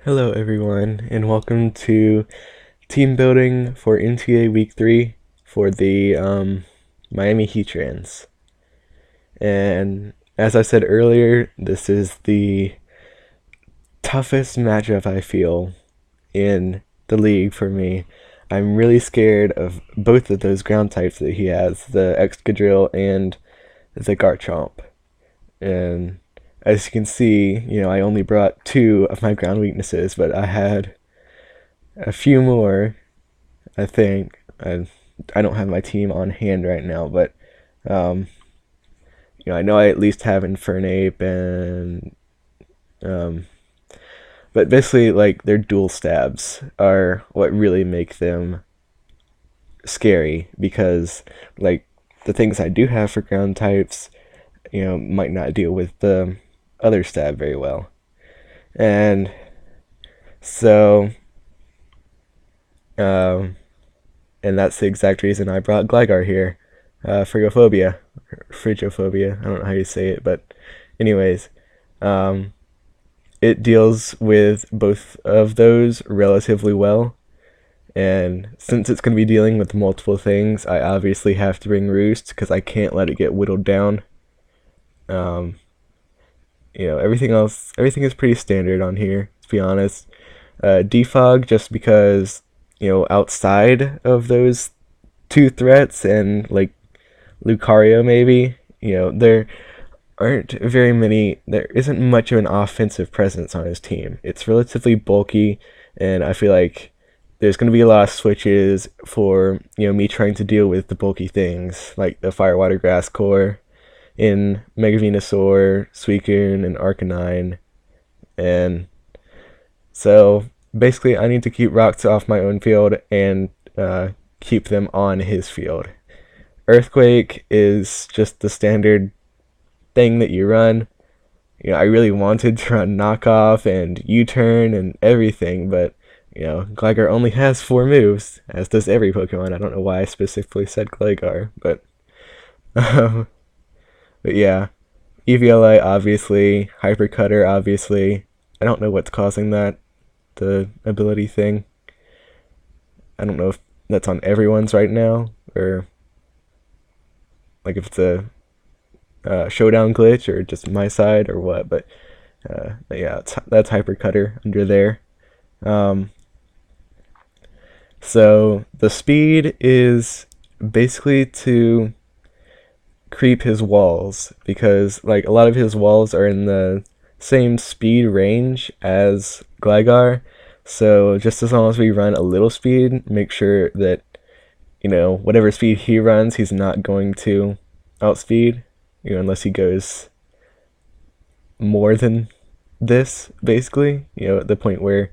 Hello, everyone, and welcome to team building for NTA Week 3 for the Miami Heatrans. And as I said earlier, this is the toughest matchup I feel in the league for me. I'm really scared of both of those ground types that he has, the Excadrill and the Garchomp. And as you can see, I only brought two of my ground weaknesses, but I had a few more, I think. I don't have my team on hand right now, but um, I know I at least have Infernape and um, but basically like their dual stabs are what really make them scary because like the things I do have for ground types, might not deal with the other stab very well. And so um, and that's the exact reason I brought Gligar here. Frigophobia, Frigophobia. I don't know how you say it, but anyways, um, it deals with both of those relatively well. And since it's going to be dealing with multiple things, I obviously have to bring Roost because I can't let it get whittled down. Um, everything is pretty standard on here, to be honest. Defog just because, outside of those two threats and like Lucario maybe, there aren't very many, there isn't much of an offensive presence on his team. It's relatively bulky, and I feel like there's going to be a lot of switches for, me trying to deal with the bulky things like the Fire Water Grass Core in Mega Venusaur, Suicune, and Arcanine. And so basically, I need to keep rocks off my own field and keep them on his field. Earthquake is just the standard thing that you run. I really wanted to run knockoff and U-turn and everything, but Gligar only has 4 moves, as does every Pokemon. I don't know why I specifically said Gligar, but um, but yeah, EVLA obviously, Hyper Cutter obviously. I don't know what's causing that, the ability thing. I don't know if that's on everyone's right now or like if it's a showdown glitch or just my side or what, but yeah, that's Hyper Cutter under there. Um, so the speed is basically to creep his walls because like a lot of his walls are in the same speed range as Gligar. So just as long as we run a little speed, make sure that whatever speed he runs, he's not going to outspeed, unless he goes more than this, basically. At the point where,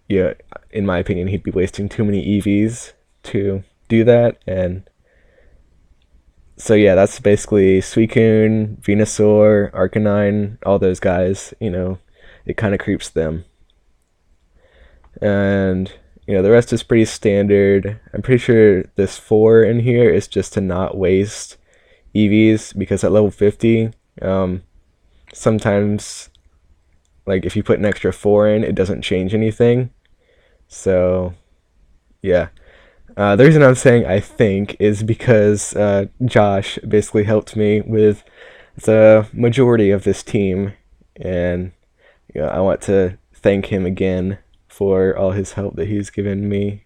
in my opinion, he'd be wasting too many EVs to do that. And so, yeah, that's basically Suicune, Venusaur, Arcanine, all those guys. It kind of creeps them. And, the rest is pretty standard. I'm pretty sure this 4 in here is just to not waste EVs because at level 50, sometimes like if you put an extra 4 in, it doesn't change anything. So yeah, the reason I'm saying I think is because Josh basically helped me with the majority of this team, and I want to thank him again for all his help that he's given me,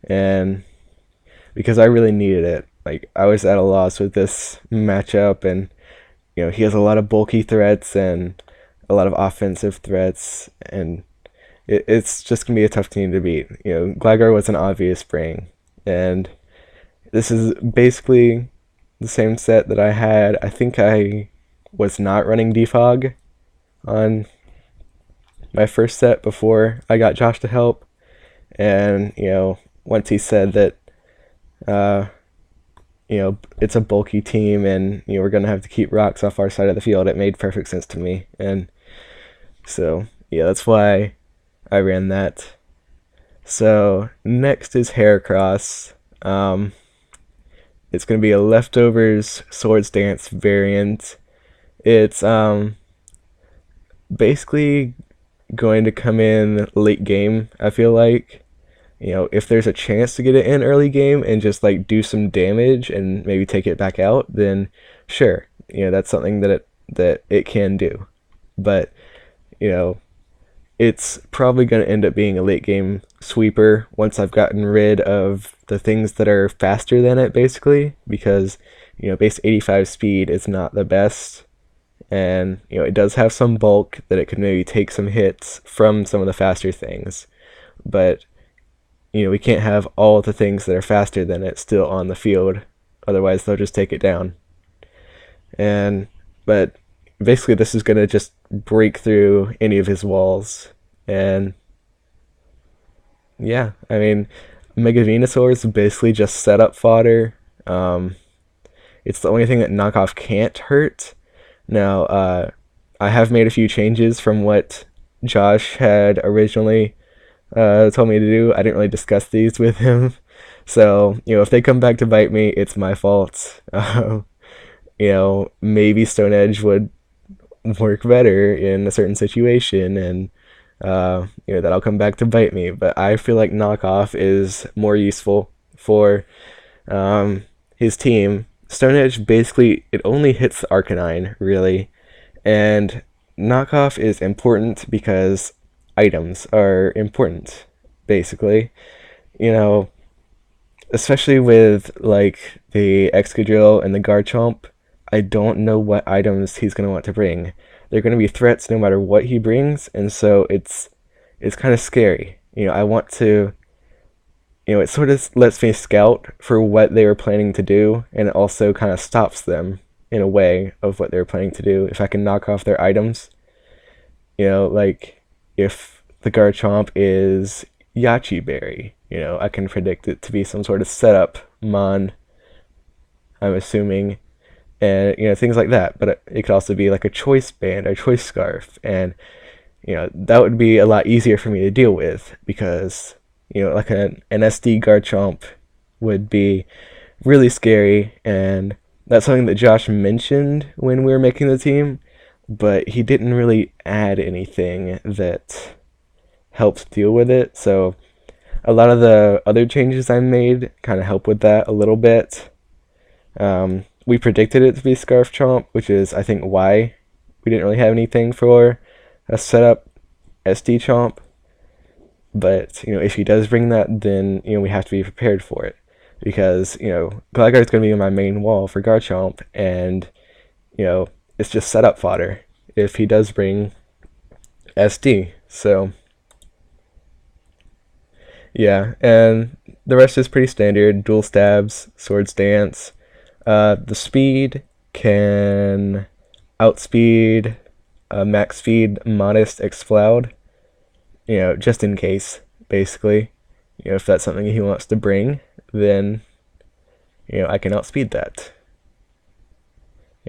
and because I really needed it. Like I was at a loss with this matchup, and he has a lot of bulky threats and a lot of offensive threats, and it's just gonna be a tough team to beat. Gligar was an obvious bring, and this is basically the same set that I had. I think I was not running Defog on my first set before I got Josh to help, and once he said that uh, it's a bulky team and we're going to have to keep rocks off our side of the field, it made perfect sense to me. And so, yeah, that's why I ran that. So, next is Heracross. It's going to be a Leftovers Swords Dance variant. It's basically going to come in late game, I feel like. If there's a chance to get it in early game and just like do some damage and maybe take it back out, then sure, that's something that it can do. But you know, it's probably going to end up being a late game sweeper once I've gotten rid of the things that are faster than it, basically, because base 85 speed is not the best, and it does have some bulk that it could maybe take some hits from some of the faster things, but we can't have all of the things that are faster than it still on the field, otherwise they'll just take it down. And but basically this is going to just break through any of his walls. And yeah, I mean, Mega Venusaur is basically just setup fodder. It's the only thing that knockoff can't hurt. Now, I have made a few changes from what Josh had originally told me to do. I didn't really discuss these with him. So, if they come back to bite me, it's my fault. Maybe Stone Edge would work better in a certain situation, and that'll come back to bite me. But I feel like knockoff is more useful for his team. Stone Edge basically it only hits the Arcanine really, and knockoff is important because items are important. Basically, especially with like the Excadrill and the Garchomp, I don't know what items he's going to want to bring. They're going to be threats no matter what he brings, and so it's kind of scary. I want to, it sort of lets me scout for what they were planning to do, and it also kind of stops them in a way of what they were planning to do. If I can knock off their items, like if the Garchomp is Yachi Berry, I can predict it to be some sort of setup mon, I'm assuming, and things like that. But it could also be like a choice band or choice scarf, and that would be a lot easier for me to deal with, because like an SD Garchomp would be really scary, and that's something that Josh mentioned when we were making the team, but he didn't really add anything that helped deal with it. So a lot of the other changes I made kind of help with that a little bit. We predicted it to be Scarf Chomp, which is I think why we didn't really have anything for a setup SD Chomp. But if he does bring that, then we have to be prepared for it, because Gligar is going to be my main wall for Garchomp, and it's just setup fodder if he does bring SD. So yeah, and the rest is pretty standard: dual stabs, swords dance. The speed can outspeed max speed modest Exploud, just in case, basically. If that's something he wants to bring, then I can outspeed that.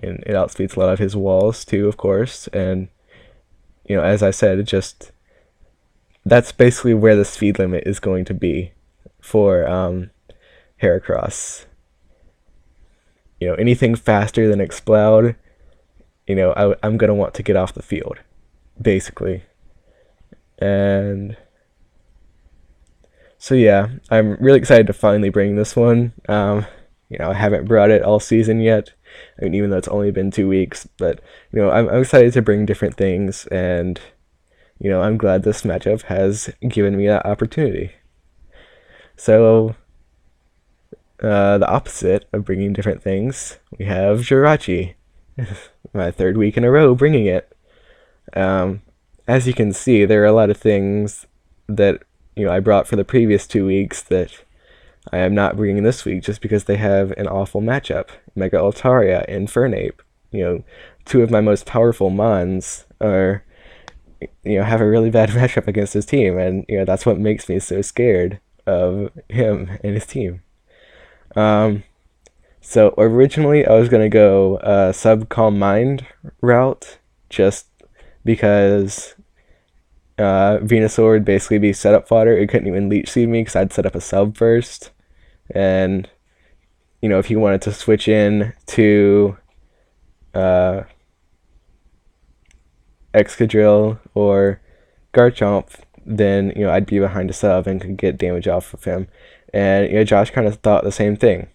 And it outspeeds a lot of his walls too, of course. And as I said, that's basically where the speed limit is going to be for Heracross. Anything faster than Exploud, I'm gonna want to get off the field, basically. And so yeah, I'm really excited to finally bring this one. I haven't brought it all season yet. I mean, even though it's only been 2 weeks, but I'm excited to bring different things, and I'm glad this matchup has given me that opportunity. So the opposite of bringing different things, we have Jirachi. My 3rd week in a row bringing it. As you can see, there are a lot of things that I brought for the previous 2 weeks that I am not bringing this week, just because they have an awful matchup. Mega Altaria and Fernape, 2 of my most powerful mons, are have a really bad matchup against his team, and that's what makes me so scared of him and his team. So originally I was gonna go sub Calm Mind route, just because Venusaur would basically be setup fodder. It couldn't even leech seed me because I'd set up a sub first, and if he wanted to switch in to Excadrill or Garchomp, then I'd be behind a sub and could get damage off of him. And Josh kind of thought the same thing,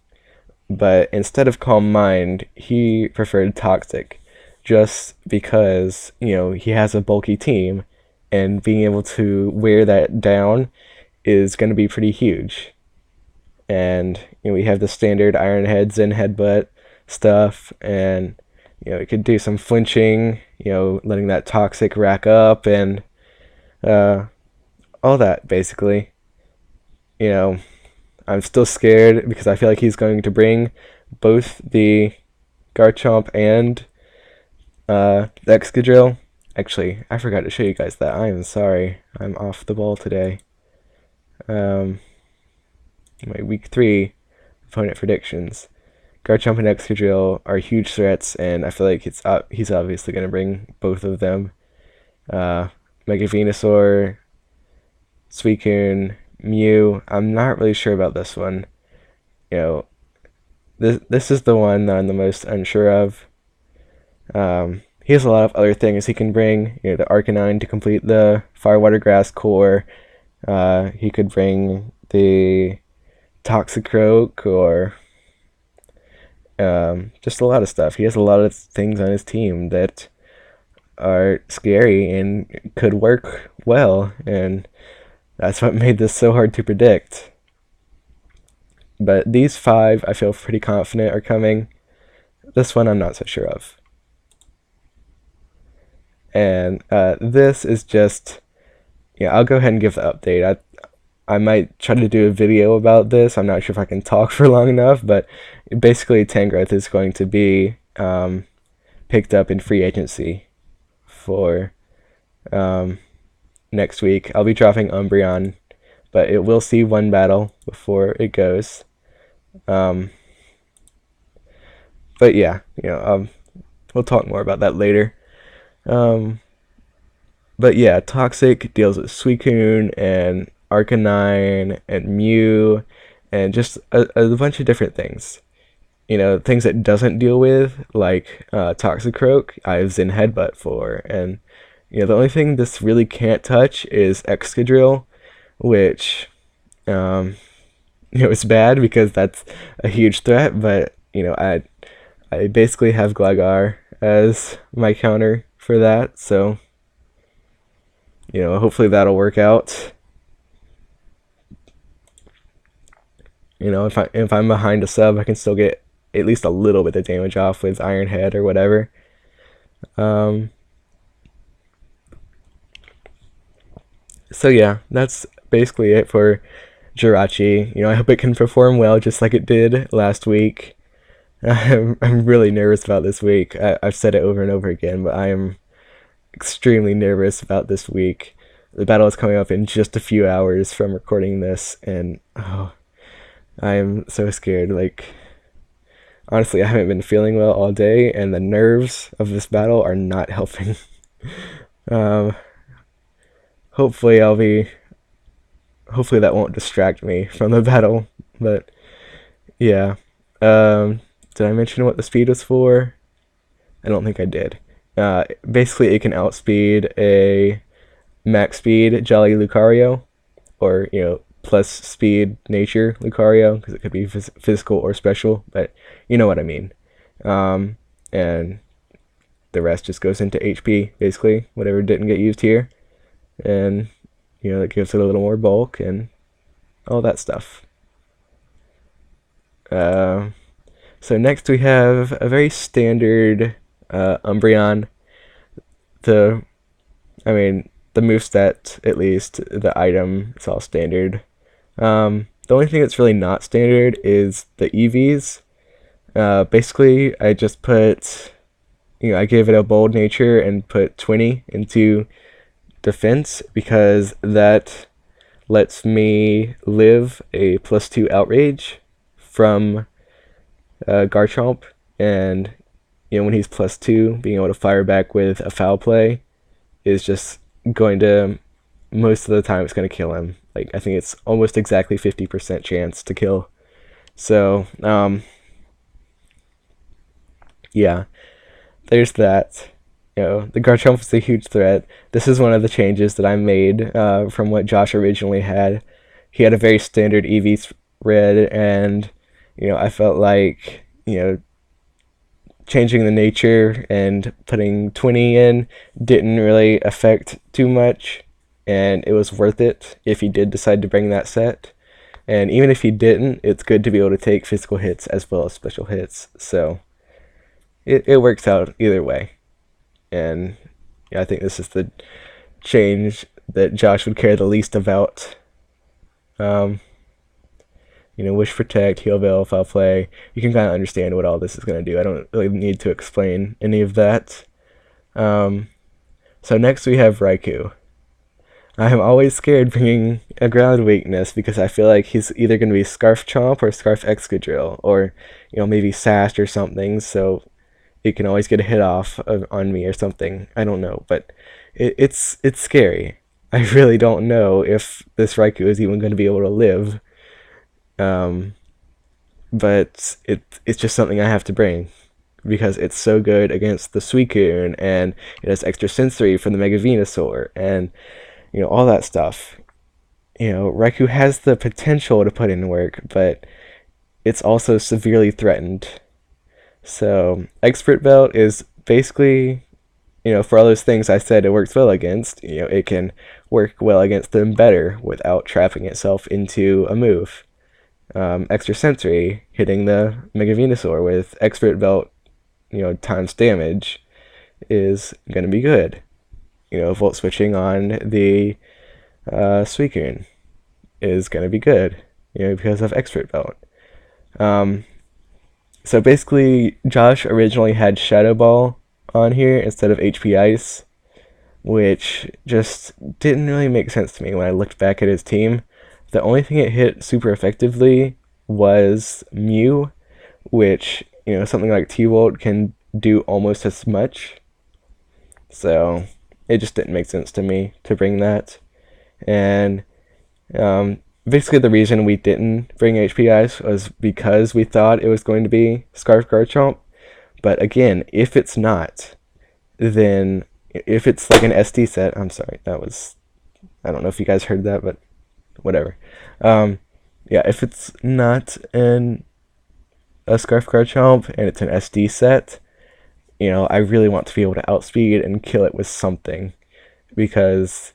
but instead of Calm Mind, he preferred Toxic, just because he has a bulky team, and being able to wear that down is going to be pretty huge. And we have the standard Iron Head, Zen Headbutt stuff, and it could do some flinching, letting that Toxic rack up, and all that basically. I'm still scared because I feel like he's going to bring both the Garchomp and the Excadrill. Actually, I forgot to show you guys that. I am sorry. I'm off the ball today. My week 3 opponent predictions. Garchomp and Excadrill are huge threats, and I feel like he's obviously going to bring both of them. Mega Venusaur, Suicune, Mew. I'm not really sure about this one. This is the one that I'm the most unsure of. He has a lot of other things he can bring. The Arcanine to complete the Fire Water Grass core. He could bring the Toxicroak, or just a lot of stuff. He has a lot of things on his team that are scary and could work well, and that's what made this so hard to predict. But these 5 I feel pretty confident are coming. This one I'm not so sure of. And this is just, I'll go ahead and give the update. I might try to do a video about this. I'm not sure if I can talk for long enough, but basically Tangrowth is going to be picked up in free agency for next week. I'll be dropping Umbreon, but it will see one battle before it goes. But yeah, we'll talk more about that later. But yeah, Toxic deals with Suicune and Arcanine and Mew and just a bunch of different things. Things it doesn't deal with, like Toxicroak, I have Zen Headbutt for. And the only thing this really can't touch is Excadrill, which it's bad because that's a huge threat, but I basically have Gligar as my counter for that, so hopefully that'll work out. If I'm behind a sub, I can still get at least a little bit of damage off with Iron Head or whatever. So yeah, that's basically it for Jirachi. I hope it can perform well just like it did last week. I'm really nervous about this week. I've said it over and over again, but I am extremely nervous about this week. The battle is coming up in just a few hours from recording this, and I am so scared. Like, honestly, I haven't been feeling well all day, and the nerves of this battle are not helping. Hopefully that won't distract me from the battle, but yeah. Did I mention what the speed was for? I don't think I did. Basically, it can outspeed a max speed Jolly Lucario, or plus speed nature Lucario, because it could be physical or special, but you know what I mean. And the rest just goes into HP, basically, whatever didn't get used here. And that gives it a little more bulk and all that stuff. So next we have a very standard Umbreon. The moveset, at least, the item, it's all standard. The only thing that's really not standard is the EVs. Basically, I just put, I gave it a bold nature and put 20 into defense, because that lets me live a +2 outrage from Garchomp, and when he's +2, being able to fire back with a foul play is just going to, most of the time, it's going to kill him. Like, I think it's almost exactly 50% chance to kill. So yeah, there's that. the Garchomp is a huge threat. This is one of the changes that I made from what Josh originally had. He had a very standard EV spread, and I felt like changing the nature and putting 20 in didn't really affect too much, and it was worth it if he did decide to bring that set. And even if he didn't, it's good to be able to take physical hits as well as special hits. So it works out either way. And I think this is the change that Josh would care the least about. Wish, Protect, Heal Veil, Foul Play. You can kind of understand what all this is going to do. I don't really need to explain any of that. So next we have Raikou. I'm always scared bringing a ground weakness because I feel like he's either going to be Scarf Chomp or Scarf Excadrill, or maybe Sash or something, so it can always get a hit off on me or something. I don't know, but it's scary. I really don't know if this Raikou is even going to be able to live. But it's just something I have to bring because it's so good against the Suicune, and it has extra sensory from the Mega Venusaur, and all that stuff. Raikou has the potential to put in work, but it's also severely threatened. So Expert Belt is basically, for all those things I said it works well against, it can work well against them better without trapping itself into a move. Extra sensory, hitting the Mega Venusaur with Expert Belt, times damage, is going to be good. Volt switching on the Suicune is going to be good, because of Expert Belt. So basically, Josh originally had Shadow Ball on here instead of HP Ice, which just didn't really make sense to me when I looked back at his team. The only thing it hit super effectively was Mew, which, something like T-Volt can do almost as much. So it just didn't make sense to me to bring that. And basically the reason we didn't bring HP Ice was because we thought it was going to be Scarf Garchomp. But again, if it's not, then if it's like an SD set, I'm sorry, I don't know if you guys heard that, but whatever. If it's not a Scarf Garchomp and it's an SD set, I really want to be able to outspeed and kill it with something, because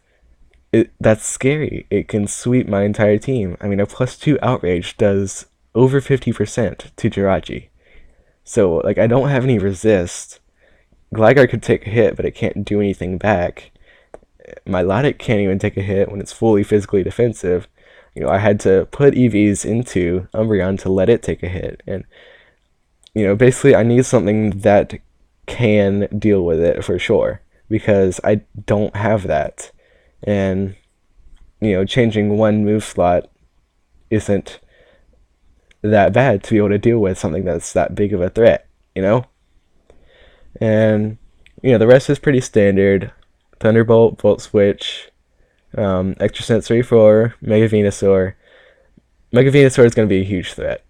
that's scary. It can sweep my entire team. I mean, a +2 Outrage does over 50% to Jirachi. So, I don't have any resist. Gligar could take a hit, but it can't do anything back. My Latic can't even take a hit when it's fully physically defensive. I had to put EVs into Umbreon to let it take a hit. And, basically I need something that can deal with it for sure, because I don't have that. And, changing one move slot isn't that bad to be able to deal with something that's that big of a threat, And, the rest is pretty standard. Thunderbolt, Volt Switch, extra sensory for Mega Venusaur. Mega Venusaur is going to be a huge threat.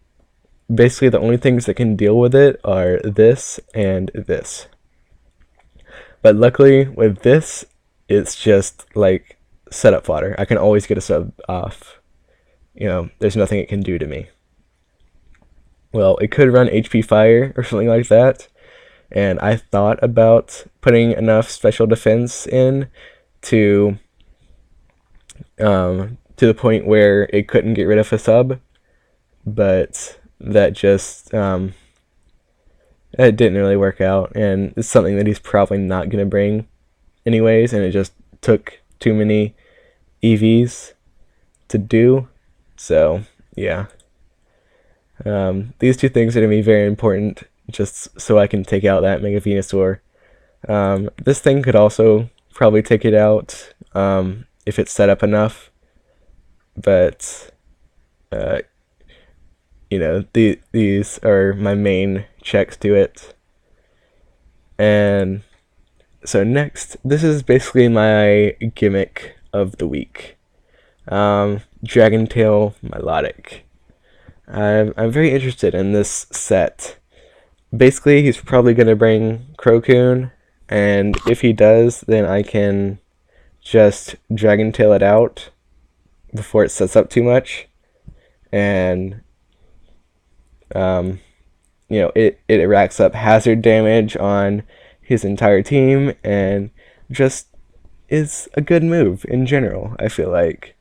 Basically, the only things that can deal with it are this and this. But luckily, with this, it's just like setup fodder. I can always get a sub off. There's nothing it can do to me. Well, it could run HP Fire or something like that. And I thought about putting enough special defense in to the point where it couldn't get rid of a sub, but that just it didn't really work out, and it's something that he's probably not going to bring anyways, and it just took too many EVs to do. So yeah, these two things are going to be very important just so I can take out that Mega Venusaur. This thing could also probably take it out if it's set up enough, but these are my main checks to it. And so next, this is basically my gimmick of the week. Dragon Tail Milotic. I'm very interested in this set. Basically, he's probably going to bring Crocoon and if he does, then I can just Dragon Tail it out before it sets up too much, and it racks up hazard damage on his entire team, and just is a good move in general. I feel like,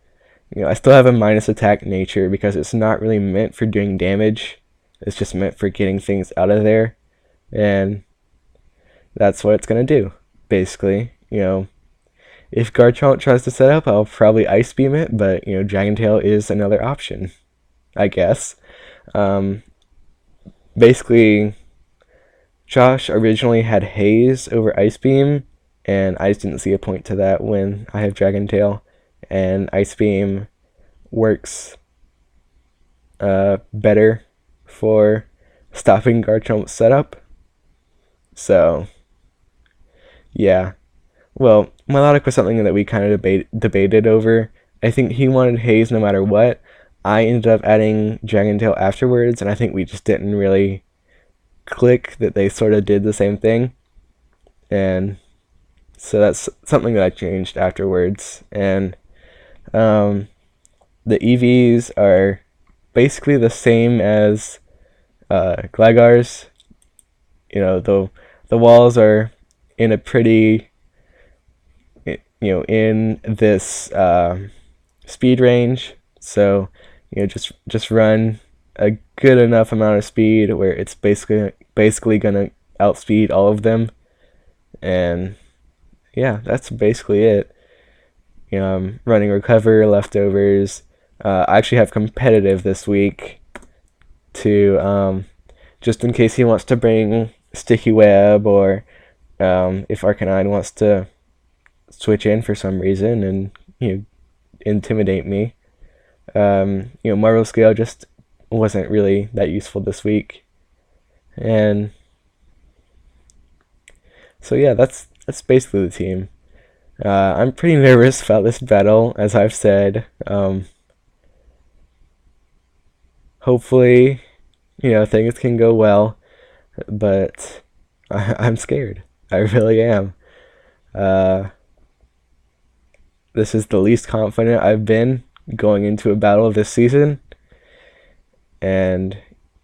I still have a minus attack nature because it's not really meant for doing damage. It's just meant for getting things out of there, and that's what it's gonna do, basically. If Garchomp tries to set up, I'll probably Ice Beam it, but Dragon Tail is another option, I guess. Basically, Josh originally had Haze over Ice Beam, and I just didn't see a point to that when I have Dragon Tail, and Ice Beam works better for stopping Garchomp's setup. So, yeah. Well, Melodic was something that we kind of debated over. I think he wanted Haze no matter what. I ended up adding Dragon Tail afterwards, and I think we just didn't really click that they sort of did the same thing. And so that's something that I changed afterwards. And the EVs are basically the same as Gligar's. The walls are in a pretty, in this speed range. So, just run a good enough amount of speed where it's basically gonna outspeed all of them. And yeah, that's basically it. I'm running Recover, Leftovers. I actually have competitive this week to just in case he wants to bring Sticky Web, or if Arcanine wants to switch in for some reason and intimidate me. Marvel Scale just wasn't really that useful this week, and so yeah, that's basically the team. I'm pretty nervous about this battle, as I've said. Hopefully, things can go well, but I'm scared. I really am. This is the least confident I've been going into a battle this season, and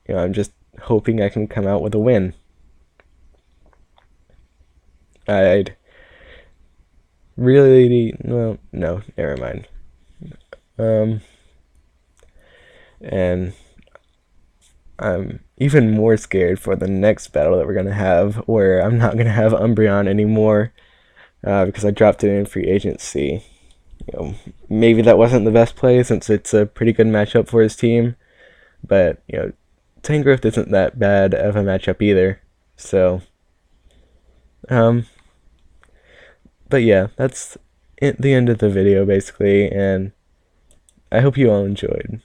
I'm just hoping I can come out with a win. I'd really, well, no, never mind. And I'm even more scared for the next battle that we're gonna have, where I'm not gonna have Umbreon anymore, because I dropped it in free agency. Maybe that wasn't the best play since it's a pretty good matchup for his team, but Tangrowth isn't that bad of a matchup either. So, but yeah, that's the end of the video basically, and I hope you all enjoyed.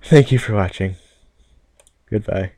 Thank you for watching. Goodbye.